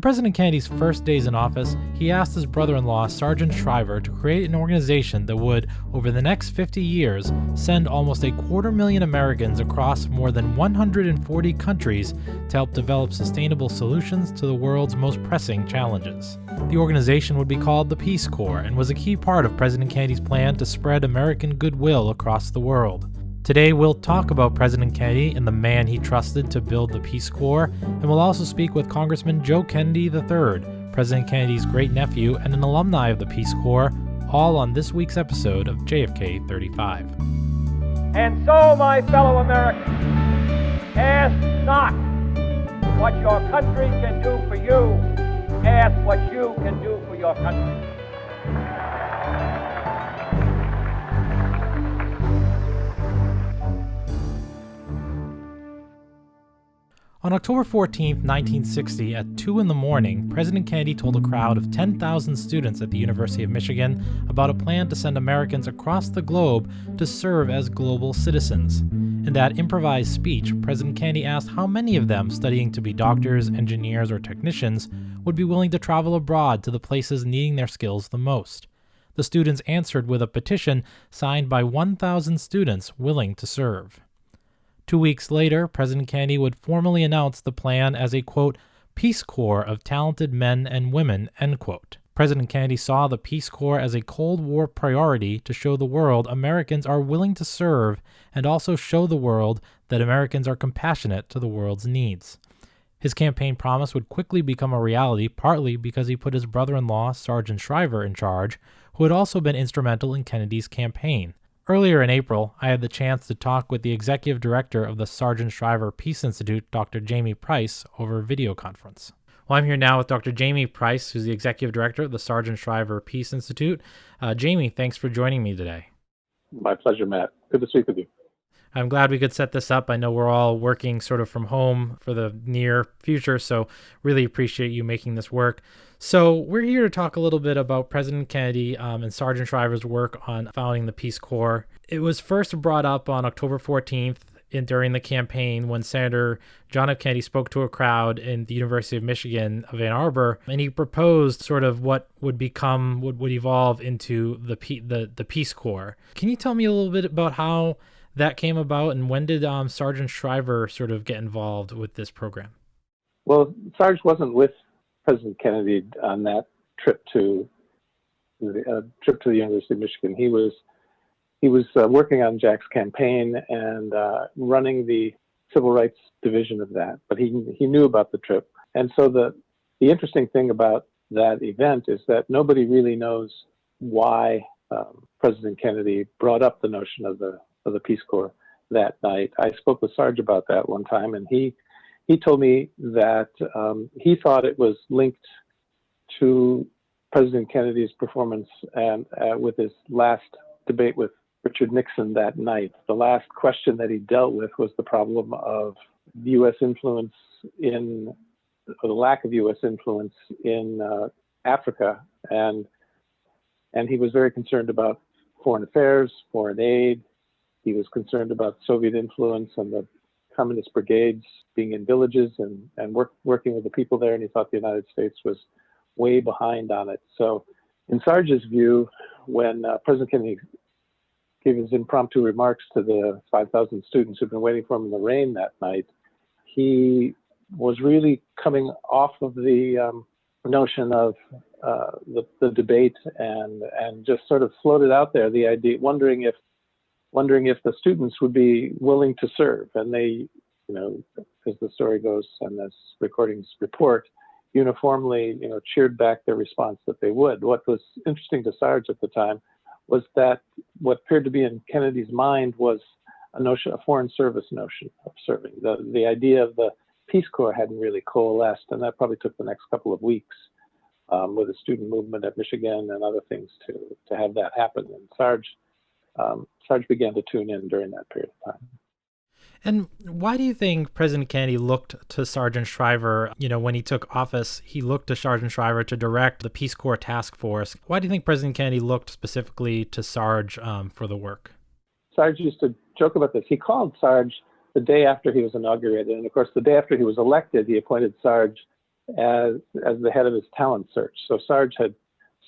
President Kennedy's first days in office, he asked his brother-in-law, Sargent Shriver, to create an organization that would, over the next 50 years, send almost 250,000 Americans across more than 140 countries to help develop sustainable solutions to the world's most pressing challenges. The organization would be called the Peace Corps and was a key part of President Kennedy's plan to spread American goodwill across the world. Today, we'll talk about President Kennedy and the man he trusted to build the Peace Corps, and we'll also speak with Congressman Joe Kennedy III, President Kennedy's great-nephew and an alumni of the Peace Corps, all on this week's episode of JFK 35. And so, my fellow Americans, ask not what your country can do for you, ask what you can do for your country. On October 14, 1960, at 2 in the morning, President Kennedy told a crowd of 10,000 students at the University of Michigan about a plan to send Americans across the globe to serve as global citizens. In that improvised speech, President Kennedy asked how many of them studying to be doctors, engineers, or technicians would be willing to travel abroad to the places needing their skills the most. The students answered with a petition signed by 1,000 students willing to serve. 2 weeks later, President Kennedy would formally announce the plan as a, quote, Peace Corps of talented men and women, end quote. President Kennedy saw the Peace Corps as a Cold War priority to show the world Americans are willing to serve and also show the world that Americans are compassionate to the world's needs. His campaign promise would quickly become a reality, partly because he put his brother-in-law, Sargent Shriver, in charge, who had also been instrumental in Kennedy's campaign. Earlier in April, I had the chance to talk with the executive director of the Sargent Shriver Peace Institute, Dr. Jamie Price, over video conference. Well, I'm here now with Dr. Jamie Price, who's the executive director of the Sargent Shriver Peace Institute. Jamie, thanks for joining me today. My pleasure, Matt. Good to speak with you. I'm glad we could set this up. I know we're all working sort of from home for the near future, so really appreciate you making this work. So we're here to talk a little bit about President Kennedy and Sargent Shriver's work on founding the Peace Corps. It was first brought up on October 14th during the campaign when Senator John F. Kennedy spoke to a crowd in the University of Michigan of Ann Arbor, and he proposed sort of what would evolve into the Peace Corps. Can you tell me a little bit about how that came about, and when did Sargent Shriver sort of get involved with this program? Well, Sarge wasn't with President Kennedy on that trip to the University of Michigan. He was working on Jack's campaign and running the civil rights division of that, but he knew about the trip. And so the interesting thing about that event is that nobody really knows why President Kennedy brought up the notion of the Peace Corps that night. I spoke with Sarge about that one time, and he told me that he thought it was linked to President Kennedy's performance and with his last debate with Richard Nixon that night. The last question that he dealt with was the problem of U.S. influence or the lack of U.S. influence in Africa, and he was very concerned about foreign affairs, foreign aid. He was concerned about Soviet influence and the communist brigades being in villages and working with the people there, and he thought the United States was way behind on it. So in Sarge's view, when President Kennedy gave his impromptu remarks to the 5,000 students who'd been waiting for him in the rain that night, he was really coming off of the notion of the debate and just sort of floated out there the idea, wondering if the students would be willing to serve. And they, as the story goes and as recordings report, uniformly, cheered back their response that they would. What was interesting to Sarge at the time was that what appeared to be in Kennedy's mind was a foreign service notion of serving. The idea of the Peace Corps hadn't really coalesced, and that probably took the next couple of weeks with the student movement at Michigan and other things to have that happen. And Sarge began to tune in during that period of time. And why do you think President Kennedy looked to Sargent Shriver? When he took office, he looked to Sargent Shriver to direct the Peace Corps task force. Why do you think President Kennedy looked specifically to Sarge for the work? Sarge used to joke about this. He called Sarge the day after he was inaugurated. And of course, the day after he was elected, he appointed Sarge as the head of his talent search. So Sarge had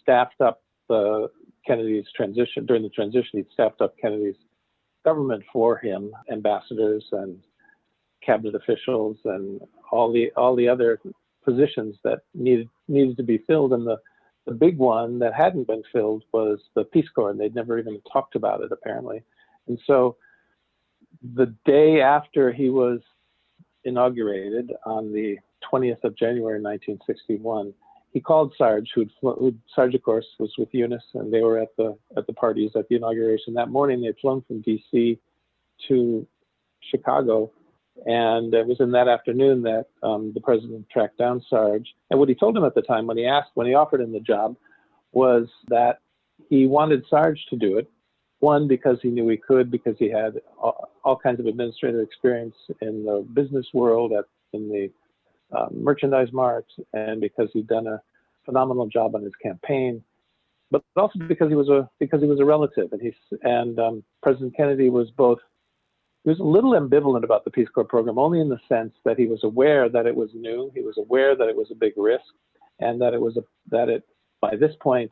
staffed up the Kennedy's transition. During the transition, he'd staffed up Kennedy's government for him, ambassadors and cabinet officials and all the other positions that needed to be filled. And the big one that hadn't been filled was the Peace Corps, and they'd never even talked about it, apparently. And so the day after he was inaugurated, on the 20th of January 1961, he called Sarge, Sarge, of course, was with Eunice, and they were at the parties at the inauguration. That morning, they'd flown from D.C. to Chicago, and it was in that afternoon that the president tracked down Sarge. And what he told him at the time, when he offered him the job, was that he wanted Sarge to do it. One, because he knew he could, because he had all kinds of administrative experience in the business world, in the merchandise marts, and because he'd done a phenomenal job on his campaign, but also because he was a relative. And President Kennedy was both. He was a little ambivalent about the Peace Corps program, only in the sense that he was aware that it was new. He was aware that it was a big risk, and that by this point,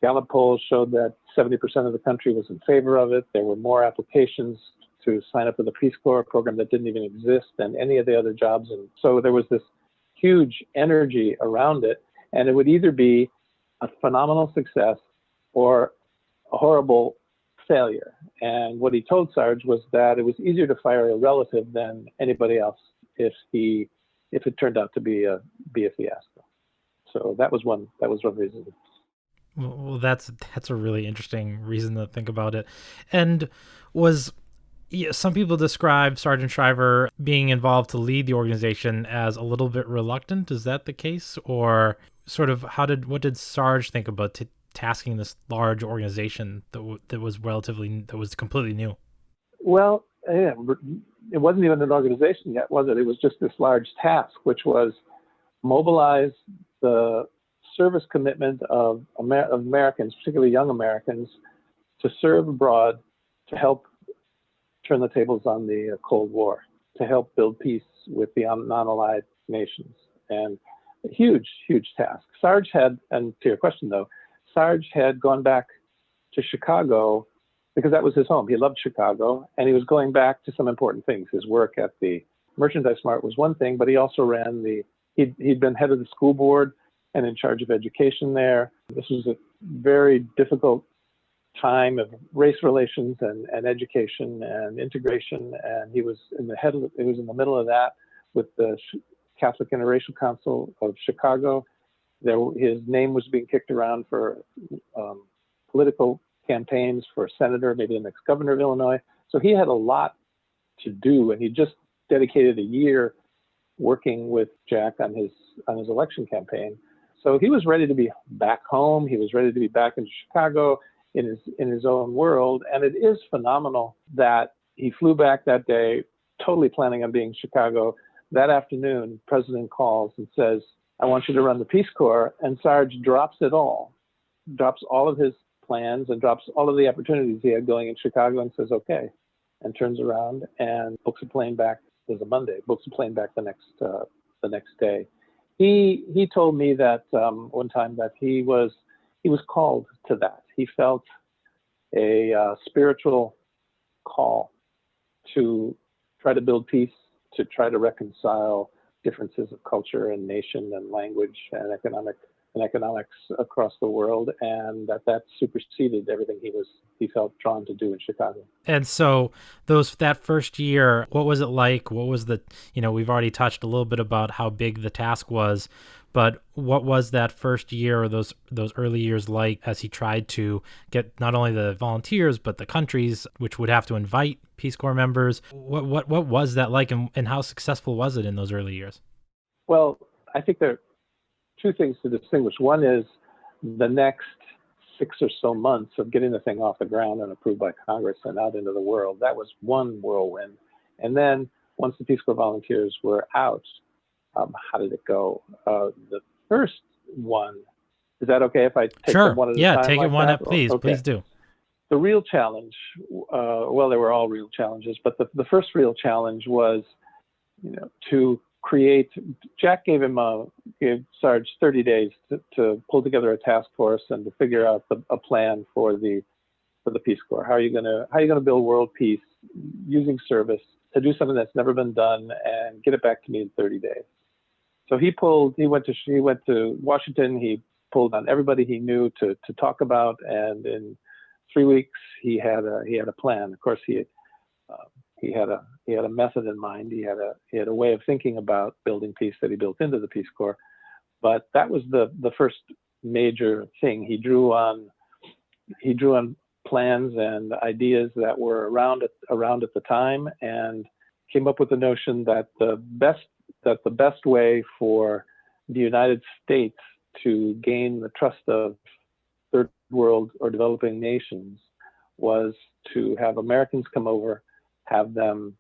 Gallup polls showed that 70% of the country was in favor of it. There were more applications to sign up for the Peace Corps program that didn't even exist than any of the other jobs. And so there was this huge energy around it, and it would either be a phenomenal success or a horrible failure. And what he told Sarge was that it was easier to fire a relative than anybody else if it turned out to be a fiasco. So that was one reason. Well, that's a really interesting reason to think about it. And some people describe Sargent Shriver being involved to lead the organization as a little bit reluctant. Is that the case? Or sort of what did Sarge think about tasking this large organization that was completely new? Well, yeah, it wasn't even an organization yet, was it? It was just this large task, which was mobilize the service commitment of Americans, particularly young Americans, to serve abroad, to help turn the tables on the Cold War, to help build peace with the non-allied nations. And a huge, huge task. Sarge had, and to your question though, Sarge had gone back to Chicago because that was his home. He loved Chicago, and he was going back to some important things. His work at the Merchandise Mart was one thing, but he also he'd been head of the school board and in charge of education there. This was a very difficult time of race relations and education and integration, and he was in the middle of that with the Catholic Interracial Council of Chicago. His name was being kicked around for political campaigns for senator, maybe the next governor of Illinois. So he had a lot to do, and he just dedicated a year working with Jack on his election campaign. So he was ready to be back home. He was ready to be back in Chicago in his own world. And it is phenomenal that he flew back that day, totally planning on being in Chicago. That afternoon, President calls and says, "I want you to run the Peace Corps." And Sarge drops it all, drops all of his plans and drops all of the opportunities he had going in Chicago and says, "Okay," and turns around and books a plane back. It was a Monday, books a plane back the next day. He told me that one time that he was called to that. He felt a spiritual call to try to build peace, to try to reconcile differences of culture and nation and language and economics across the world, and that superseded everything he felt drawn to do in Chicago. And so that first year, what was it like? What was we've already touched a little bit about how big the task was, but what was that first year or those early years like as he tried to get not only the volunteers but the countries which would have to invite Peace Corps members? What was that like, and how successful was it in those early years? Well, I think there are two things to distinguish. One is the next 6 or so months of getting the thing off the ground and approved by Congress and out into the world. That was one whirlwind. And then once the Peace Corps volunteers were out, how did it go? The first one, is that okay if I take them one at a time? Yeah, take it one at, please. Okay. Please do. The real challenge, well, they were all real challenges, but the first real challenge was, to Jack gave Sarge 30 days to pull together a task force and to figure out a plan for the Peace Corps. How are you gonna build world peace using service to do something that's never been done and get it back to me in 30 days? So he went to Washington. He pulled on everybody he knew to talk about, and in 3 weeks he had a plan. Of course, he had a method in mind. He had a way of thinking about building peace that he built into the Peace Corps. But that was the first major thing. He drew on plans and ideas that were around at the time, and came up with the notion that the best way for the United States to gain the trust of third world or developing nations was to have Americans come over, have them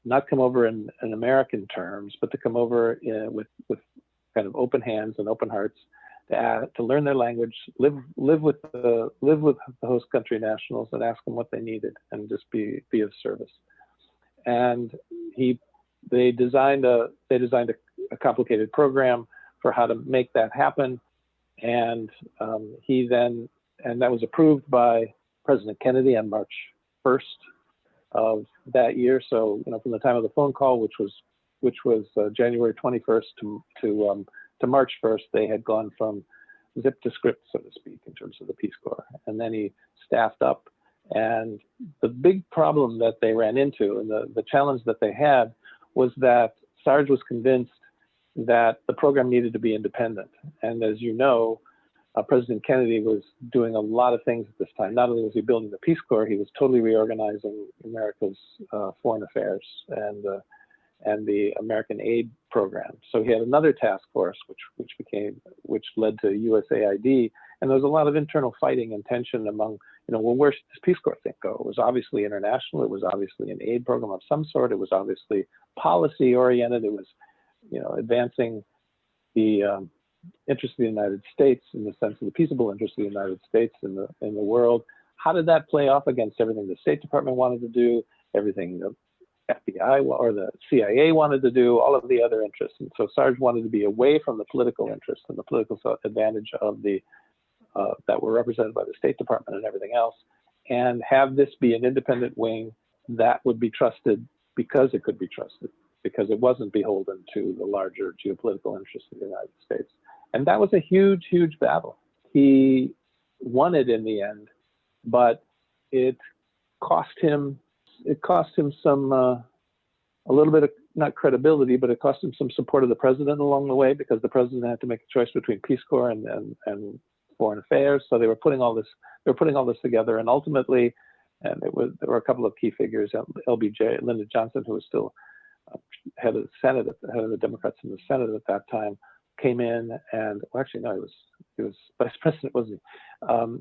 not come over in American terms, but to come over with kind of open hands and open hearts, to learn their language, live with the host country nationals, and ask them what they needed, and just be of service. And they designed a complicated program for how to make that happen, and that was approved by President Kennedy on March 1st of that year. So, from the time of the phone call, which was January 21st to March 1st, they had gone from zip to script, so to speak, in terms of the Peace Corps. And then he staffed up. And the big problem that they ran into, and the challenge that they had, was that Sarge was convinced that the program needed to be independent. And as you know, President Kennedy was doing a lot of things at this time. Not only was he building the Peace Corps, he was totally reorganizing America's foreign affairs and the American aid program. So he had another task force, which led to USAID, and there was a lot of internal fighting and tension among, where should this Peace Corps thing go? It was obviously international. It was obviously an aid program of some sort. It was obviously policy oriented. It was, advancing the interest of the United States in the sense of the peaceable interest of the United States in the world. How did that play off against everything the State Department wanted to do, everything the FBI or the CIA wanted to do, all of the other interests? And so Sarge wanted to be away from the political interests and the political advantage of that were represented by the State Department and everything else, and have this be an independent wing that would be trusted because it could be trusted, because it wasn't beholden to the larger geopolitical interests of the United States. And that was a huge, huge battle. He won it in the end, but it cost him some, a little bit of, not credibility, but it cost him some support of the president along the way, because the president had to make a choice between Peace Corps and foreign affairs. So they were putting all this together, and ultimately, there were a couple of key figures, LBJ, Lyndon Johnson, who was still head of the Senate, head of the Democrats in the Senate at that time, came in, and he was vice president, wasn't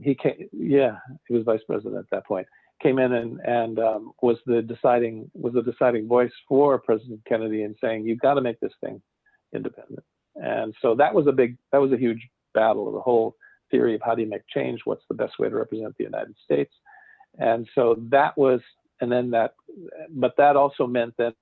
he? He was vice president at that point. Came in and was the deciding voice for President Kennedy in saying, you've got to make this thing independent. And so that was a huge battle of the whole theory of how do you make change, what's the best way to represent the United States. And so that was, but that also meant that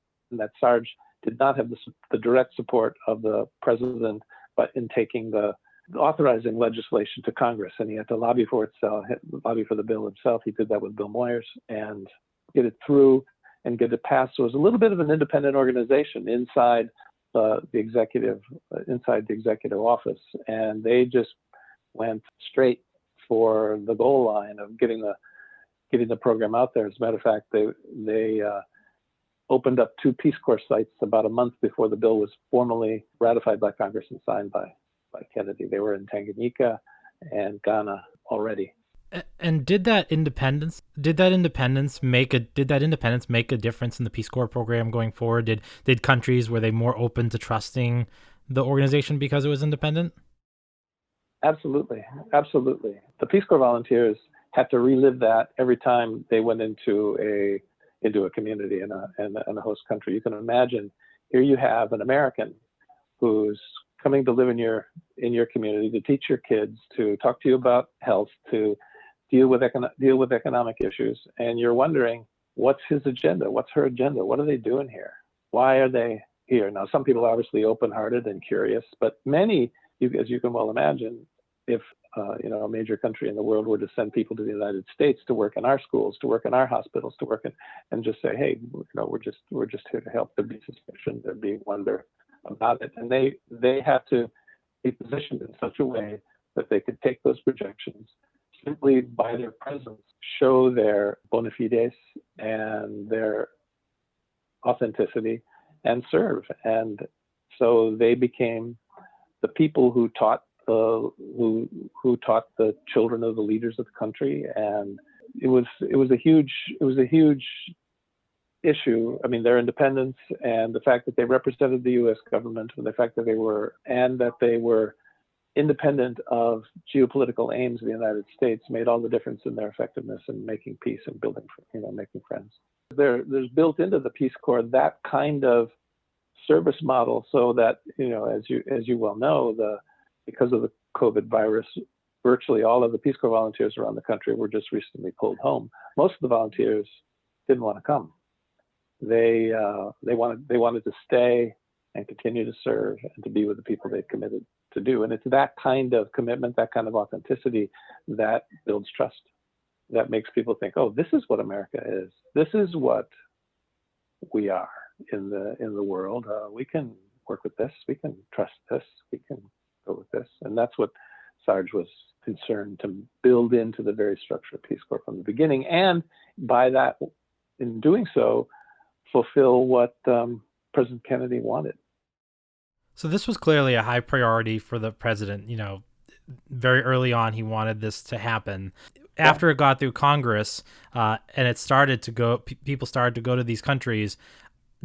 Sarge did not have the direct support of the president, but in taking the authorizing legislation to Congress, and he had to lobby for the bill himself. He did that with Bill Moyers and get it through and get it passed. So it was a little bit of an independent organization inside the executive office, and they just went straight for the goal line of getting the program out there. As a matter of fact, they opened up 2 Peace Corps sites about a month before the bill was formally ratified by Congress and signed by Kennedy. They were in Tanganyika and Ghana already. And did that independence make a difference in the Peace Corps program going forward? Did countries, were they more open to trusting the organization because it was independent? Absolutely. The Peace Corps volunteers had to relive that every time they went into a community in a host country. You can imagine, here you have an American who's coming to live in your community, to teach your kids, to talk to you about health, to deal with economic issues, and you're wondering, what's his agenda? What's her agenda? What are they doing here? Why are they here. Now, some people are obviously open-hearted and curious, but many, as you can well imagine, if a major country in the world were to send people to the United States to work in our schools, to work in our hospitals, to work in, and just say, hey, we're just here to help. There'd be suspicion, there'd be wonder about it, and they have to be positioned in such a way that they could take those projections, simply by their presence, show their bona fides and their authenticity, and serve. And so they became the people who taught who taught the children of the leaders of the country. And it was a huge issue. I mean, their independence and the fact that they represented the U.S. government, and the fact that they were independent of geopolitical aims of the United States, made all the difference in their effectiveness in making peace and building, making friends. There's built into the Peace Corps that kind of service model, so that, as you well know, because of the COVID virus, virtually all of the Peace Corps volunteers around the country were just recently pulled home. Most of the volunteers didn't want to come. They wanted to stay and continue to serve and to be with the people they've committed to do. And it's that kind of commitment, that kind of authenticity, that builds trust, that makes people think, oh, this is what America is. This is what we are in the world. We can work with this. We can trust this. We can go with this. And that's what Sarge was concerned to build into the very structure of Peace Corps from the beginning. And by that, in doing so, fulfill what President Kennedy wanted. So this was clearly a high priority for the president. Very early on, he wanted this to happen. After it got through Congress, and it started to go, people started to go to these countries.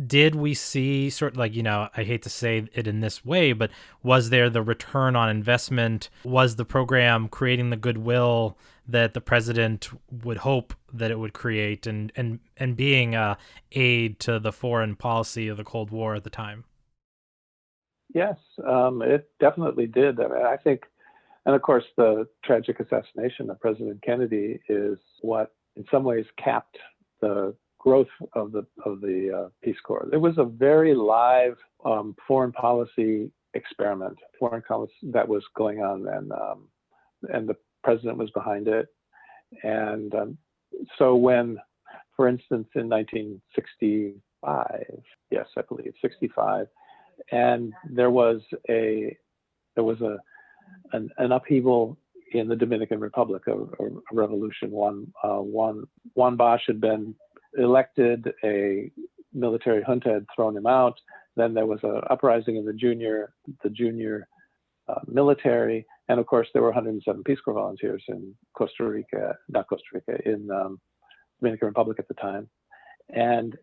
Did we see sort of I hate to say it in this way, but was there the return on investment? Was the program creating the goodwill that the president would hope that it would create, and being a aid to the foreign policy of the Cold War at the time? Yes, it definitely did. I think, and of course, the tragic assassination of President Kennedy is what, in some ways, capped the growth of the Peace Corps. It was a very live foreign policy experiment, foreign policy that was going on, and the president was behind it. And so when, for instance, in 1965, yes, I believe 65, and there was an upheaval in the Dominican Republic, a revolution. Juan Bosch had been elected, a military junta had thrown him out. Then there was an uprising in the junior military, and of course there were 107 Peace Corps volunteers in in Dominican Republic at the time, and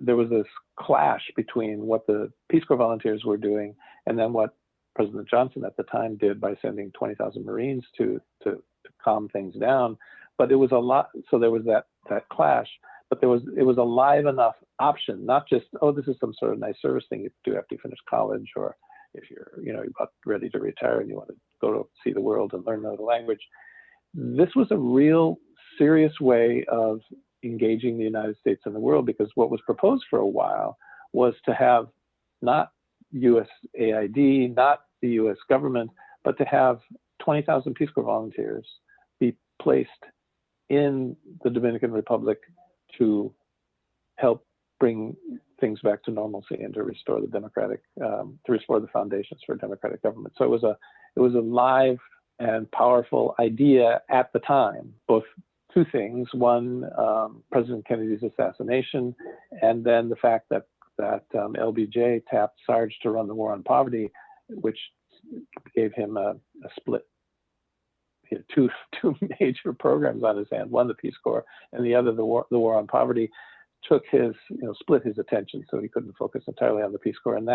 there was this clash between what the Peace Corps volunteers were doing and then what President Johnson at the time did by sending 20,000 Marines to calm things down. But it was a lot, so there was that clash. But it was a live enough option, not just, oh, this is some sort of nice service thing you do after you finish college, or if you're about ready to retire and you want to go to see the world and learn another language. This was a real serious way of engaging the United States in the world, because what was proposed for a while was to have not USAID, not the US government, but to have 20,000 Peace Corps volunteers be placed in the Dominican Republic to help bring things back to normalcy and to restore the foundations for a democratic government. So it was a live and powerful idea at the time, both two things. One, President Kennedy's assassination, and then the fact that LBJ tapped Sarge to run the war on poverty, which gave him a split. He had two major programs on his hand. One, the Peace Corps, and the other, the war on poverty, split his attention, so he couldn't focus entirely on the Peace Corps. And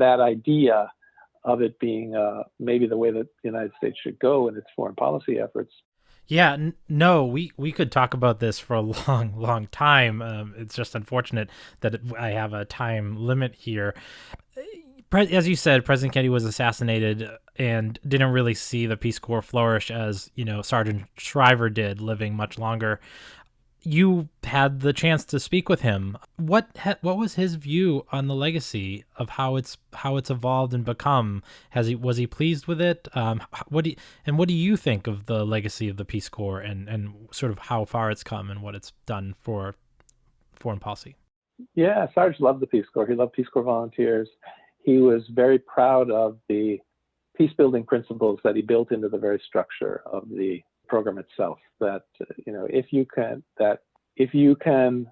that idea of it being maybe the way that the United States should go in its foreign policy efforts. Yeah, no, we could talk about this for a long, long time. It's just unfortunate that I have a time limit here. As you said, President Kennedy was assassinated and didn't really see the Peace Corps flourish as, Sargent Shriver did, living much longer. you had the chance to speak with him. What was his view on the legacy of how it's evolved and become? Was he pleased with it? What do you think of the legacy of the Peace Corps and sort of how far it's come and what it's done for foreign policy? Yeah, Sarge loved the Peace Corps. He loved Peace Corps volunteers. He was very proud of the peace-building principles that he built into the very structure of the program itself. That if you can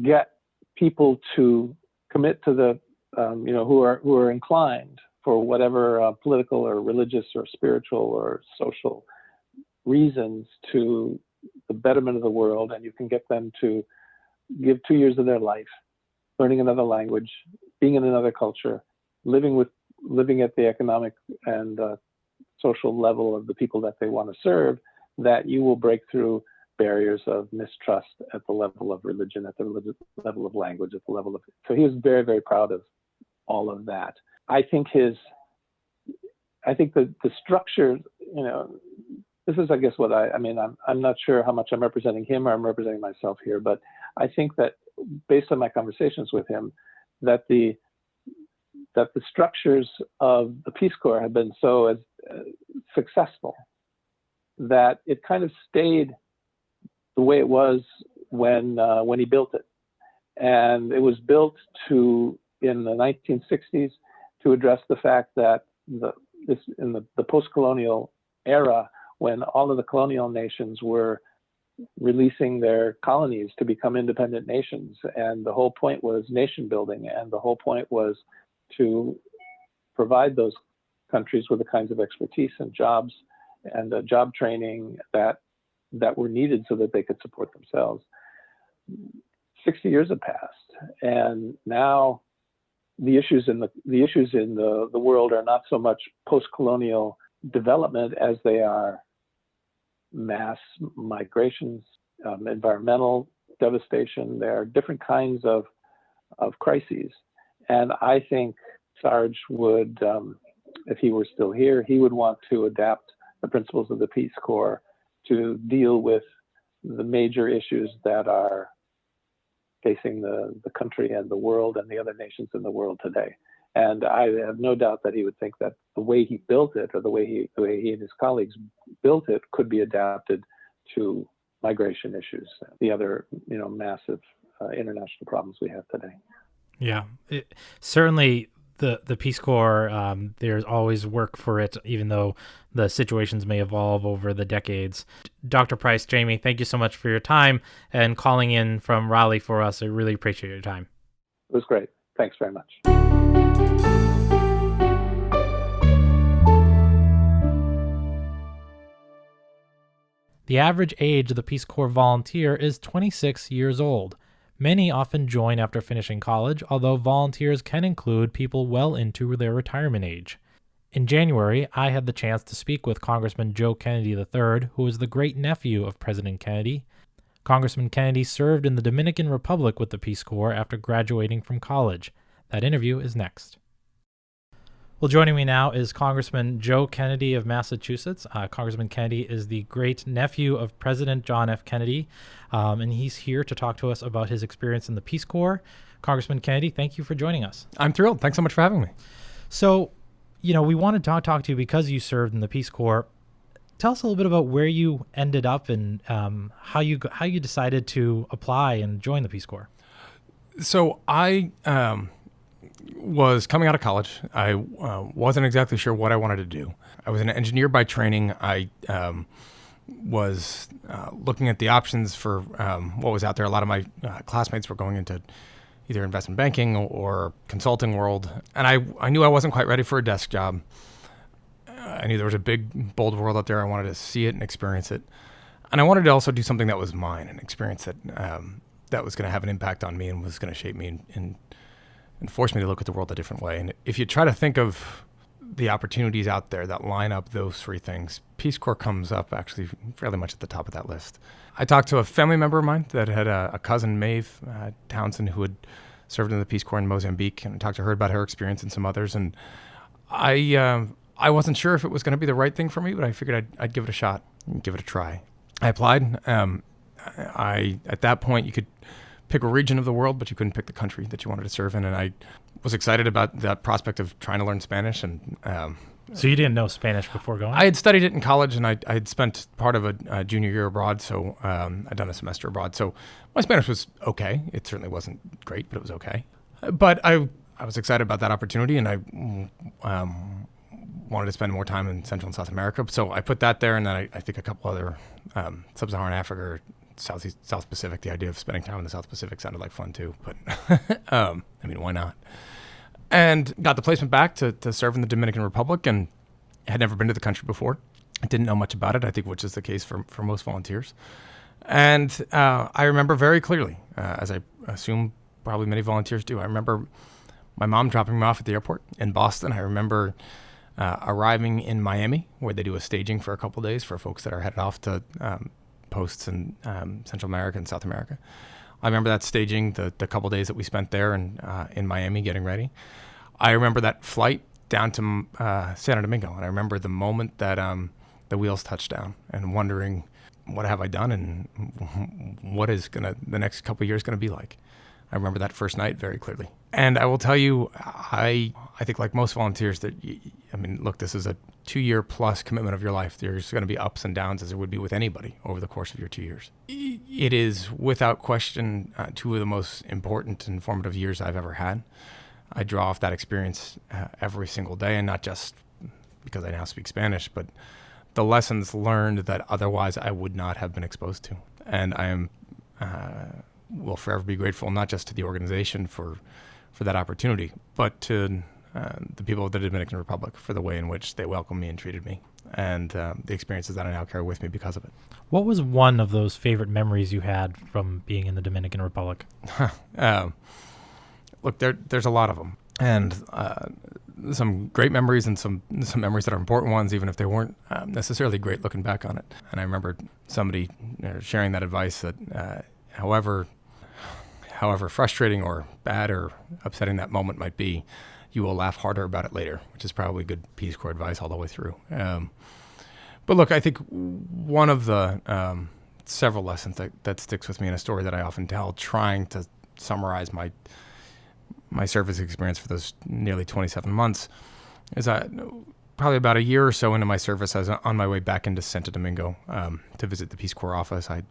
get people to commit to the who are inclined for whatever political or religious or spiritual or social reasons to the betterment of the world, and you can get them to give 2 years of their life learning another language, being in another culture, living at the economic and social level of the people that they want to serve, that you will break through barriers of mistrust at the level of religion, at the level of language, at the level of. So he was very, very proud of all of that. I think the structure, this is, I guess, what I'm not sure how much I'm representing him or I'm representing myself here, but I think that based on my conversations with him, that the structures of the Peace Corps have been so successful that it kind of stayed the way it was when he built it. And it was built in the 1960s to address the fact that in the post-colonial era, when all of the colonial nations were releasing their colonies to become independent nations, and the whole point was nation building, and the whole point was to provide those countries with the kinds of expertise and jobs and job training that were needed so that they could support themselves. 60 years have passed, and now the issues in the world are not so much post-colonial development as they are mass migrations, environmental devastation. There are different kinds of crises. And I think Sarge would, if he were still here, he would want to adapt the principles of the Peace Corps to deal with the major issues that are facing the country and the world and the other nations in the world today. And I have no doubt that he would think that the way he built it, or the way he and his colleagues built it, could be adapted to migration issues, the other massive international problems we have today. Yeah, certainly the Peace Corps, there's always work for it, even though the situations may evolve over the decades. Dr. Price, Jamie, thank you so much for your time and calling in from Raleigh for us. I really appreciate your time. It was great. Thanks very much. The average age of the Peace Corps volunteer is 26 years old. Many often join after finishing college, although volunteers can include people well into their retirement age. In January, I had the chance to speak with Congressman Joe Kennedy III, who is the great-nephew of President Kennedy. Congressman Kennedy served in the Dominican Republic with the Peace Corps after graduating from college. That interview is next. Well, joining me now is Congressman Joe Kennedy of Massachusetts. Congressman Kennedy is the great-nephew of President John F. Kennedy, and he's here to talk to us about his experience in the Peace Corps. Congressman Kennedy, thank you for joining us. I'm thrilled. Thanks so much for having me. So, we wanted to talk to you because you served in the Peace Corps. Tell us a little bit about where you ended up and how you decided to apply and join the Peace Corps. So I was coming out of college. I wasn't exactly sure what I wanted to do. I was an engineer by training. I was looking at the options for what was out there. A lot of my classmates were going into either investment banking or consulting world. And I knew I wasn't quite ready for a desk job. I knew there was a big, bold world out there. I wanted to see it and experience it. And I wanted to also do something that was mine, an experience that was going to have an impact on me and was going to shape me and force me to look at the world a different way. And if you try to think of the opportunities out there that line up those three things, Peace Corps comes up actually fairly much at the top of that list. I talked to a family member of mine that had a cousin, Maeve Townsend, who had served in the Peace Corps in Mozambique, and I talked to her about her experience and some others. And I wasn't sure if it was going to be the right thing for me, but I figured I'd give it a shot and give it a try. I applied, and At that point, you could pick a region of the world, but you couldn't pick the country that you wanted to serve in. And I was excited about that prospect of trying to learn Spanish. And So you didn't know Spanish before going? I had studied it in college, and I had spent part of a junior year abroad, so I'd done a semester abroad. So my Spanish was okay. It certainly wasn't great, but it was okay. But I was excited about that opportunity, and I wanted to spend more time in Central and South America. So I put that there, and then I think a couple other Sub-Saharan Africa or South Pacific. The idea of spending time in the South Pacific sounded like fun too, but I mean, why not? And got the placement back to serve in the Dominican Republic, and had never been to the country before. I didn't know much about it, I think, which is the case for most volunteers. And I remember very clearly, as I assume probably many volunteers do, I remember my mom dropping me off at the airport in Boston. I remember arriving in Miami, where they do a staging for a couple days for folks that are headed off to posts in Central America and South America. I remember that staging, the couple days that we spent there and in Miami getting ready. I remember that flight down to Santo Domingo, and I remember the moment that the wheels touched down and wondering, what have I done, and what is the next couple of years going to be like? I remember that first night very clearly. And I will tell you, I think like most volunteers that, look, this is a 2-year plus commitment of your life. There's going to be ups and downs, as there would be with anybody over the course of your 2 years. It is without question 2 of the most important and formative years I've ever had. I draw off that experience every single day, and not just because I now speak Spanish, but the lessons learned that otherwise I would not have been exposed to. And I am will forever be grateful, not just to the organization for that opportunity, but to the people of the Dominican Republic for the way in which they welcomed me and treated me, and the experiences that I now carry with me because of it. What was one of those favorite memories you had from being in the Dominican Republic? Look, there's a lot of them, and some great memories and some memories that are important ones, even if they weren't necessarily great looking back on it. And I remember somebody sharing that advice that however frustrating or bad or upsetting that moment might be, you will laugh harder about it later, which is probably good Peace Corps advice all the way through. But look, I think one of the several lessons that sticks with me in a story that I often tell, trying to summarize my service experience for those nearly 27 months, is probably about a year or so into my service, I was on my way back into Santo Domingo to visit the Peace Corps office. I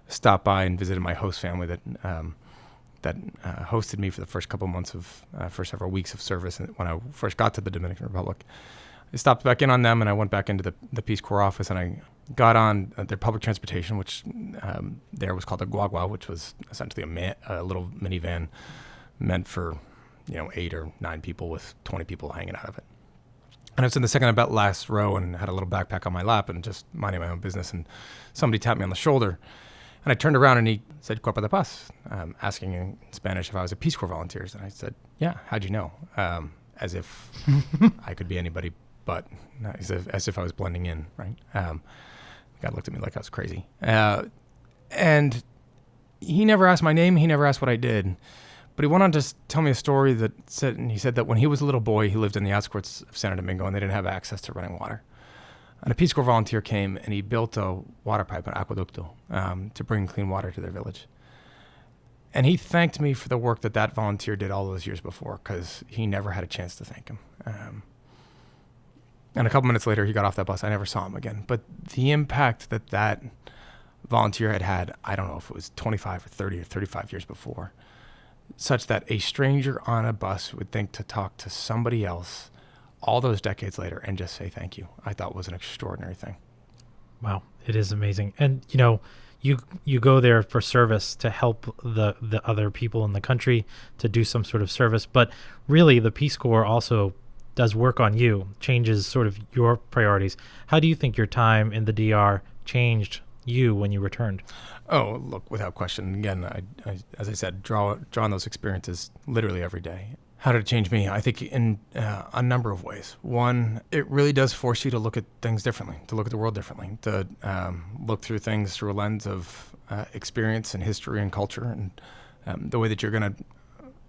stopped by and visited my host family that hosted me for the first couple months for several weeks of service when I first got to the Dominican Republic. I stopped back in on them, and I went back into the Peace Corps office, and I got on their public transportation, which there was called a guagua, which was essentially a little minivan meant for 8 or 9 people with 20 people hanging out of it. And I was in the second about last row and had a little backpack on my lap and just minding my own business, and somebody tapped me on the shoulder. And I turned around and he said, "Cuerpo de Paz," asking in Spanish if I was a Peace Corps volunteer. And I said, "Yeah, how'd you know?" As if I could be anybody but, as if I was blending in, right? The guy looked at me like I was crazy. And he never asked my name. He never asked what I did. But he went on to tell me a story that said that when he was a little boy, he lived in the outskirts of Santo Domingo, and they didn't have access to running water. And a Peace Corps volunteer came, and he built a water pipe, an aqueducto, to bring clean water to their village. And he thanked me for the work that volunteer did all those years before, because he never had a chance to thank him. And a couple minutes later, he got off that bus. I never saw him again. But the impact that volunteer had, I don't know if it was 25 or 30 or 35 years before, such that a stranger on a bus would think to talk to somebody else all those decades later and just say thank you, I thought was an extraordinary thing. Wow, it is amazing. And you go there for service to help the other people in the country, to do some sort of service, but really the Peace Corps also does work on you, changes sort of your priorities. How do you think your time in the DR changed you when you returned? Oh, look, without question. Again, I as I said, draw on those experiences literally every day. How did it change me? I think in a number of ways. One, it really does force you to look at things differently, to look at the world differently, to look through things through a lens of experience and history and culture, and the way that you're going to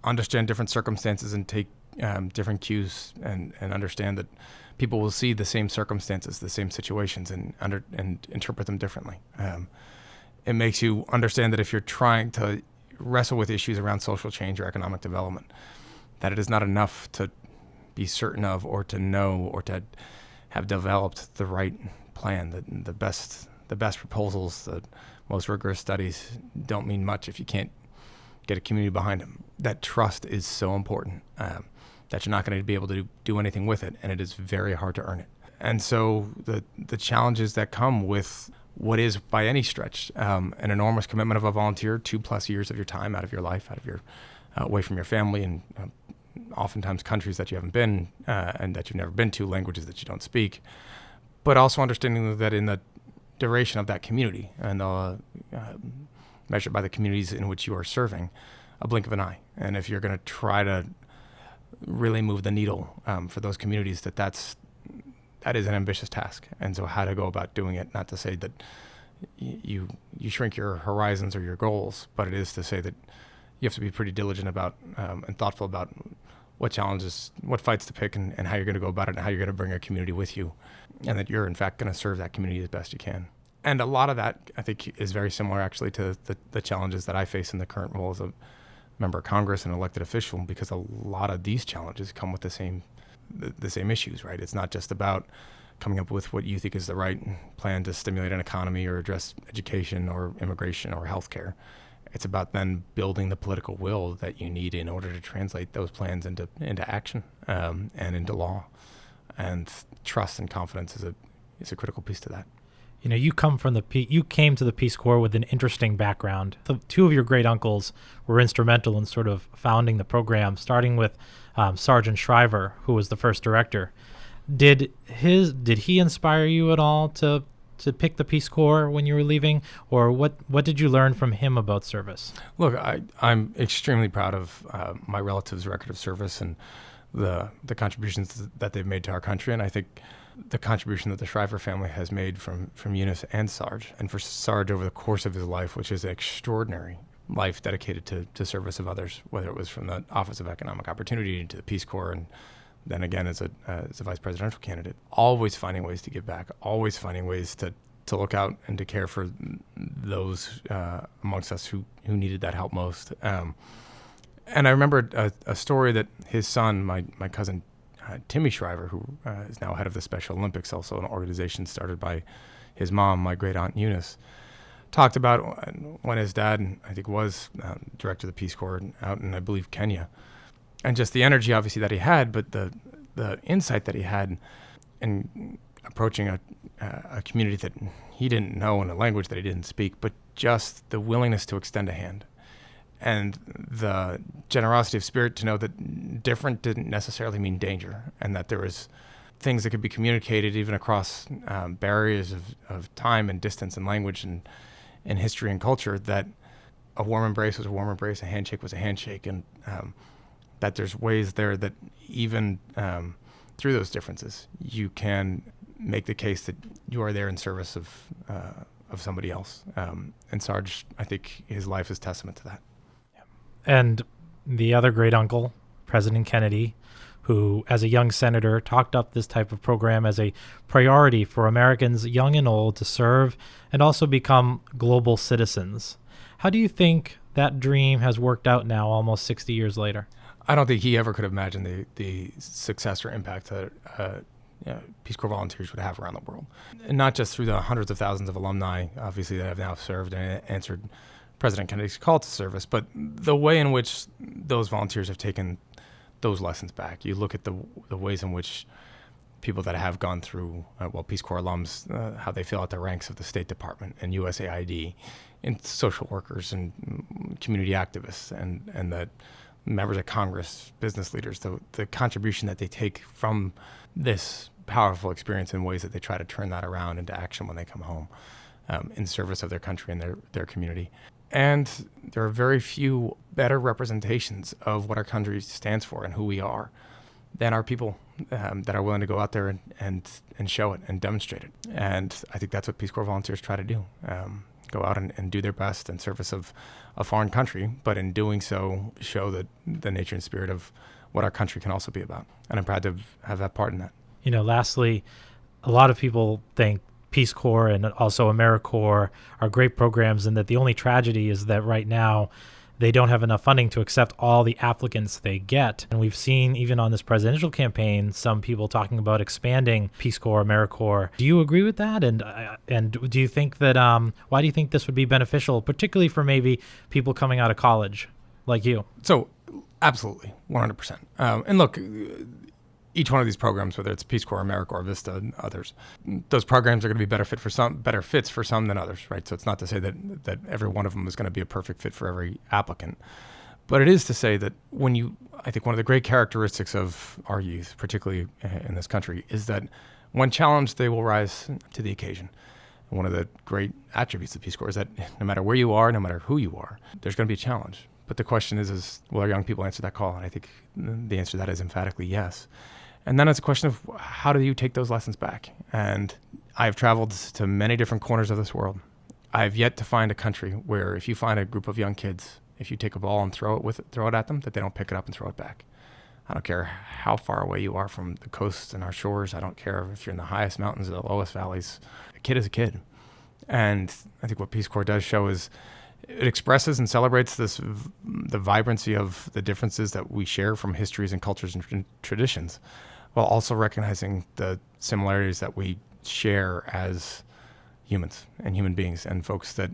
understand different circumstances and take different cues and understand that people will see the same circumstances, the same situations, and interpret them differently. It makes you understand that if you're trying to wrestle with issues around social change or economic development, that it is not enough to be certain of or to know or to have developed the right plan. The best proposals, the most rigorous studies don't mean much if you can't get a community behind them. That trust is so important, that you're not going to be able to do anything with it, and it is very hard to earn it. And so the challenges that come with what is, by any stretch, an enormous commitment of a volunteer, 2+ years of your time out of your life, away from your family, and oftentimes countries that you haven't been and that you've never been to, languages that you don't speak, but also understanding that in the duration of that community and measured by the communities in which you are serving, a blink of an eye. And if you're going to try to really move the needle for those communities, that is an ambitious task. And so how to go about doing it, not to say that you shrink your horizons or your goals, but it is to say that you have to be pretty diligent about and thoughtful about what challenges, what fights to pick, and how you're going to go about it, and how you're going to bring a community with you, and that you're in fact going to serve that community as best you can. And a lot of that, I think, is very similar actually to the challenges that I face in the current role as a member of Congress and elected official, because a lot of these challenges come with the same issues, right? It's not just about coming up with what you think is the right plan to stimulate an economy or address education or immigration or healthcare. It's about then building the political will that you need in order to translate those plans into action and into law. And trust and confidence is a critical piece to that. You know, you came to the Peace Corps with an interesting background. The two of your great uncles were instrumental in sort of founding the program, starting with Sargent Shriver, who was the first director. Did he inspire you at all to pick the Peace Corps when you were leaving, or what did you learn from him about service? Look, I'm extremely proud of my relatives' record of service and the contributions that they've made to our country, and I think the contribution that the Shriver family has made from Eunice and Sarge, and for Sarge over the course of his life, which is an extraordinary life dedicated to service of others, whether it was from the Office of Economic Opportunity to the Peace Corps, and then again as a vice presidential candidate, always finding ways to give back, always finding ways to look out and to care for those amongst us who needed that help most. And I remember a story that his son, my cousin Timmy Shriver, who is now head of the Special Olympics, also an organization started by his mom, my great aunt Eunice, talked about when his dad, I think, was director of the Peace Corps out in, I believe, Kenya. And just the energy, obviously, that he had, but the insight that he had in approaching a community that he didn't know in a language that he didn't speak, but just the willingness to extend a hand and the generosity of spirit to know that different didn't necessarily mean danger, and that there was things that could be communicated even across barriers of time and distance and language and history and culture, that a warm embrace was a warm embrace, a handshake was a handshake, and that there's ways there that even through those differences, you can make the case that you are there in service of somebody else. And Sarge, I think his life is testament to that. And the other great uncle, President Kennedy, who as a young senator talked up this type of program as a priority for Americans young and old to serve and also become global citizens. How do you think that dream has worked out now almost 60 years later? I don't think he ever could have imagined the success or impact that Peace Corps volunteers would have around the world. And not just through the hundreds of thousands of alumni, obviously, that have now served and answered President Kennedy's call to service, but the way in which those volunteers have taken those lessons back. You look at the ways in which people that have gone through, Peace Corps alums, how they fill out the ranks of the State Department and USAID, and social workers and community activists and the members of Congress, business leaders, the contribution that they take from this powerful experience in ways that they try to turn that around into action when they come home in service of their country and their community. And there are very few better representations of what our country stands for and who we are than our people that are willing to go out there and show it and demonstrate it. And I think that's what Peace Corps volunteers try to do. Go out and do their best in service of a foreign country, but in doing so, show the nature and spirit of what our country can also be about. And I'm proud to have that part in that. You know, lastly, a lot of people think Peace Corps and also AmeriCorps are great programs, and that the only tragedy is that right now they don't have enough funding to accept all the applicants they get. And we've seen, even on this presidential campaign, some people talking about expanding Peace Corps, AmeriCorps. Do you agree with that? And do you think that, why do you think this would be beneficial, particularly for maybe people coming out of college like you? So absolutely, 100%. And look, each one of these programs, whether it's Peace Corps, AmeriCorps, Vista, and others, those programs are going to be better fits for some than others, right? So it's not to say that every one of them is going to be a perfect fit for every applicant, but it is to say that I think one of the great characteristics of our youth, particularly in this country, is that when challenged, they will rise to the occasion. And one of the great attributes of Peace Corps is that no matter where you are, no matter who you are, there's going to be a challenge. But the question is will our young people answer that call? And I think the answer to that is emphatically yes. And then it's a question of how do you take those lessons back? And I've traveled to many different corners of this world. I've yet to find a country where if you find a group of young kids, if you take a ball and throw it at them, that they don't pick it up and throw it back. I don't care how far away you are from the coast and our shores. I don't care if you're in the highest mountains or the lowest valleys. A kid is a kid. And I think what Peace Corps does show is it expresses and celebrates the vibrancy of the differences that we share from histories and cultures and traditions, while also recognizing the similarities that we share as humans and human beings and folks that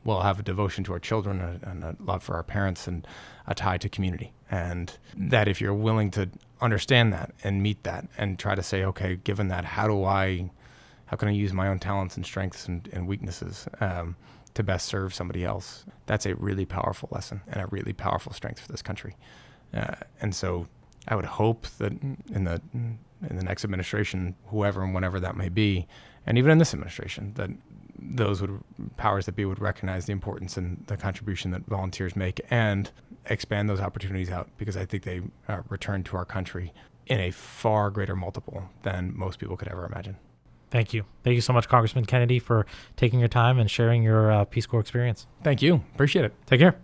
will have a devotion to our children and a love for our parents and a tie to community. And that if you're willing to understand that and meet that and try to say, okay, given that, how can I use my own talents and strengths and weaknesses to best serve somebody else? That's a really powerful lesson and a really powerful strength for this country. And so I would hope that in the next administration, whoever and whenever that may be, and even in this administration, that those powers that be would recognize the importance and the contribution that volunteers make and expand those opportunities out, because I think they return to our country in a far greater multiple than most people could ever imagine. Thank you. Thank you so much, Congressman Kennedy, for taking your time and sharing your Peace Corps experience. Thank you. Appreciate it. Take care.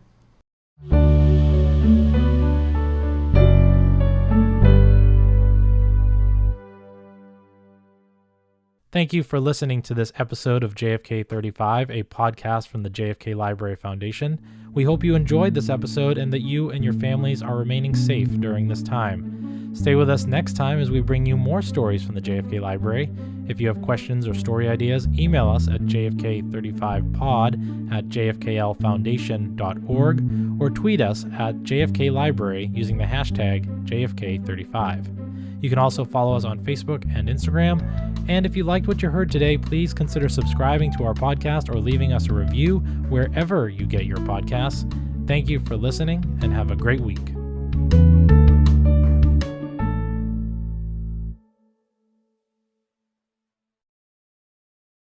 Thank you for listening to this episode of JFK 35, a podcast from the JFK Library Foundation. We hope you enjoyed this episode and that you and your families are remaining safe during this time. Stay with us next time as we bring you more stories from the JFK Library. If you have questions or story ideas, email us at jfk35pod@jfklfoundation.org or tweet us at JFK Library using the hashtag JFK35. You can also follow us on Facebook and Instagram. And if you liked what you heard today, please consider subscribing to our podcast or leaving us a review wherever you get your podcasts. Thank you for listening and have a great week.